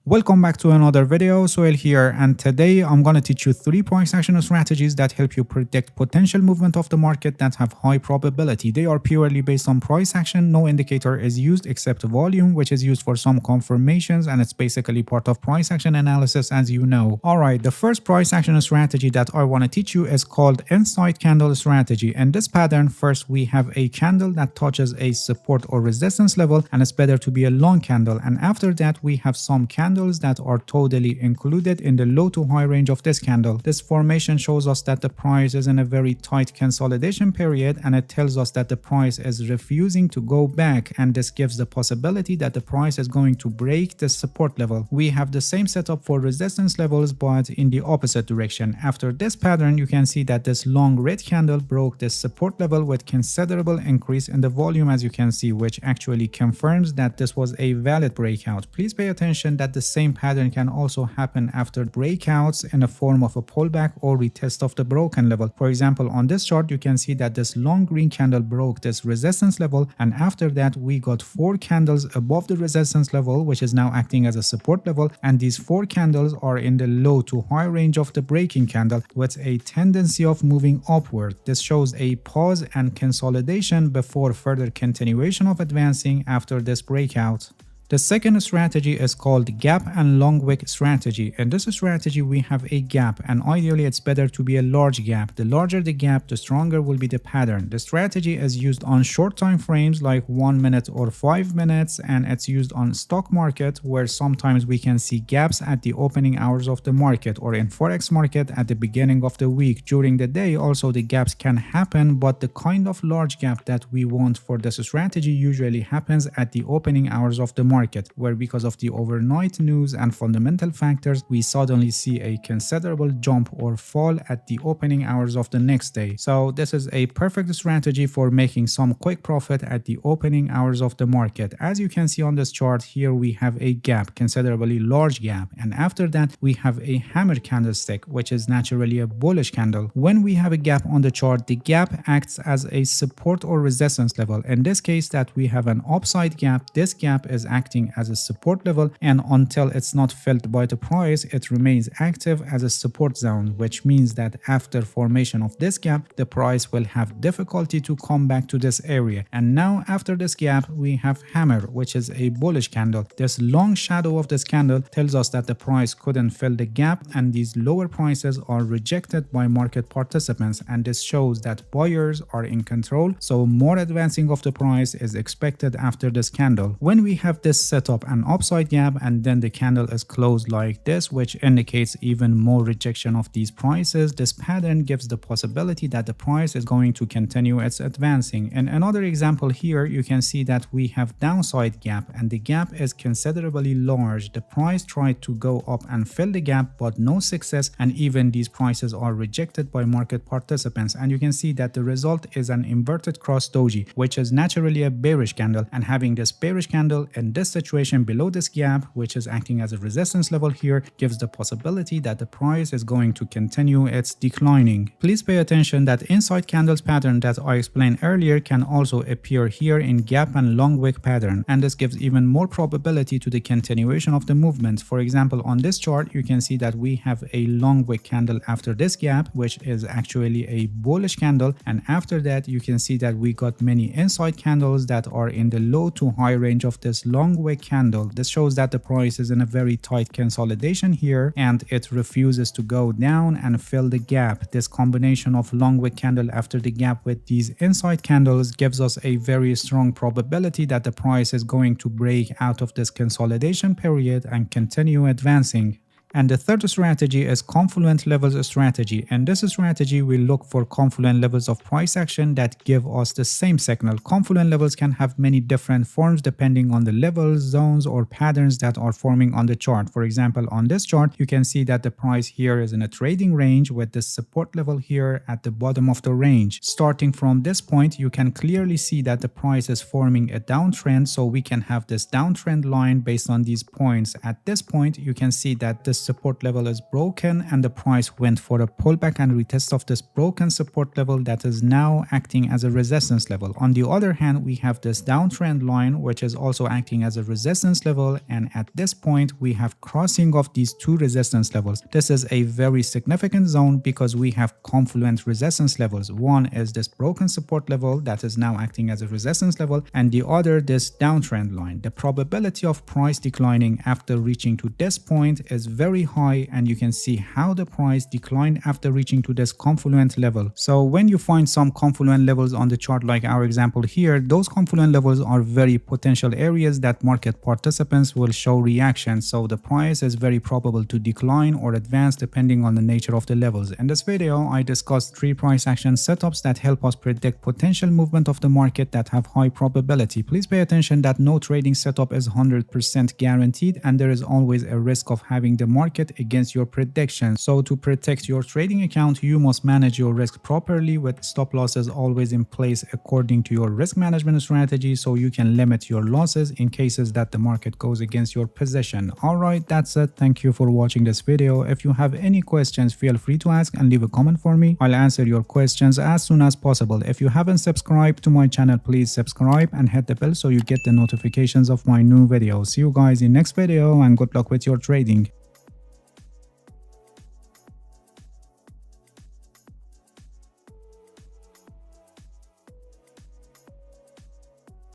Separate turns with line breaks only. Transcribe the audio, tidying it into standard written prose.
Welcome back to another video. Sohail here, and today I'm going to teach you 3 price action strategies that help you predict potential movement of the market that have high probability. They are purely based on price action. No indicator is used except volume, which is used for some confirmations, and it's basically part of price action analysis, as you know. Alright, the first price action strategy that I want to teach you is called inside candle strategy. In this pattern, first we have a candle that touches a support or resistance level, and it's better to be a long candle, and after that we have some candles that are totally included in the low to high range of this candle. This formation shows us that the price is in a very tight consolidation period, and it tells us that the price is refusing to go back, and this gives the possibility that the price is going to break the support level. We have the same setup for resistance levels but in the opposite direction. After this pattern, you can see that this long red candle broke this support level with considerable increase in the volume, as you can see, which actually confirms that this was a valid breakout. Please pay attention that the same pattern can also happen after breakouts in a form of a pullback or retest of the broken level. For example, on this chart you can see that this long green candle broke this resistance level, and after that we got 4 candles above the resistance level, which is now acting as a support level, and these 4 candles are in the low to high range of the breaking candle with a tendency of moving upward. This shows a pause and consolidation before further continuation of advancing after this breakout. The second strategy is called gap and long wick strategy. In this strategy we have a gap, and ideally it's better to be a large gap. The larger the gap, the stronger will be the pattern. The strategy is used on short time frames like 1 minute or 5 minutes, and it's used on stock market where sometimes we can see gaps at the opening hours of the market, or in forex market at the beginning of the week. During the day also the gaps can happen, but the kind of large gap that we want for this strategy usually happens at the opening hours of the market, where because of the overnight news and fundamental factors we suddenly see a considerable jump or fall at the opening hours of the next day. So this is a perfect strategy for making some quick profit at the opening hours of the market. As you can see on this chart here, we have a gap, considerably large gap, and after that we have a hammer candlestick, which is naturally a bullish candle. When we have a gap on the chart, the gap acts as a support or resistance level. In this case that we have an upside gap, this gap is acting as a support level, and until it's not filled by the price it remains active as a support zone, which means that after formation of this gap the price will have difficulty to come back to this area. And now after this gap we have hammer, which is a bullish candle. This long shadow of this candle tells us that the price couldn't fill the gap, and these lower prices are rejected by market participants, and this shows that buyers are in control, so more advancing of the price is expected after this candle. When we have this set up an upside gap and then the candle is closed like this, which indicates even more rejection of these prices, this pattern gives the possibility that the price is going to continue its advancing. In another example here you can see that we have downside gap, and the gap is considerably large. The price tried to go up and fill the gap but no success, and even these prices are rejected by market participants, and you can see that the result is an inverted cross doji, which is naturally a bearish candle, and having this bearish candle in this situation below this gap, which is acting as a resistance level here, gives the possibility that the price is going to continue its declining. Please pay attention that inside candles pattern that I explained earlier can also appear here in gap and long wick pattern, and this gives even more probability to the continuation of the movement. For example, on this chart you can see that we have a long wick candle after this gap, which is actually a bullish candle, and after that you can see that we got many inside candles that are in the low to high range of this long wick candle. This shows that the price is in a very tight consolidation here and it refuses to go down and fill the gap. This combination of long wick candle after the gap with these inside candles gives us a very strong probability that the price is going to break out of this consolidation period and continue advancing. And the third strategy is confluent levels strategy. In this strategy, we look for confluent levels of price action that give us the same signal. Confluent levels can have many different forms depending on the levels, zones, or patterns that are forming on the chart. For example, on this chart, you can see that the price here is in a trading range with the support level here at the bottom of the range. Starting from this point, you can clearly see that the price is forming a downtrend, so we can have this downtrend line based on these points. At this point, you can see that this support level is broken and the price went for a pullback and retest of this broken support level that is now acting as a resistance level. On the other hand, we have this downtrend line which is also acting as a resistance level, and at this point we have crossing of these two resistance levels. This is a very significant zone because we have confluent resistance levels. One is this broken support level that is now acting as a resistance level, and the other this downtrend line. The probability of price declining after reaching to this point is very high, and you can see how the price declined after reaching to this confluent level. So when you find some confluent levels on the chart like our example here, those confluent levels are very potential areas that market participants will show reaction, so the price is very probable to decline or advance depending on the nature of the levels. In this video, I discussed 3 price action setups that help us predict potential movement of the market that have high probability. Please pay attention that no trading setup is 100% guaranteed, and there is always a risk of having the market against your prediction. So to protect your trading account, you must manage your risk properly with stop losses always in place according to your risk management strategy, so you can limit your losses in cases that the market goes against your position. Alright, that's it. Thank you for watching this video. If you have any questions, feel free to ask and leave a comment for me. I'll answer your questions as soon as possible. If you haven't subscribed to my channel, please subscribe and hit the bell so you get the notifications of my new videos. See you guys in next video and good luck with your trading.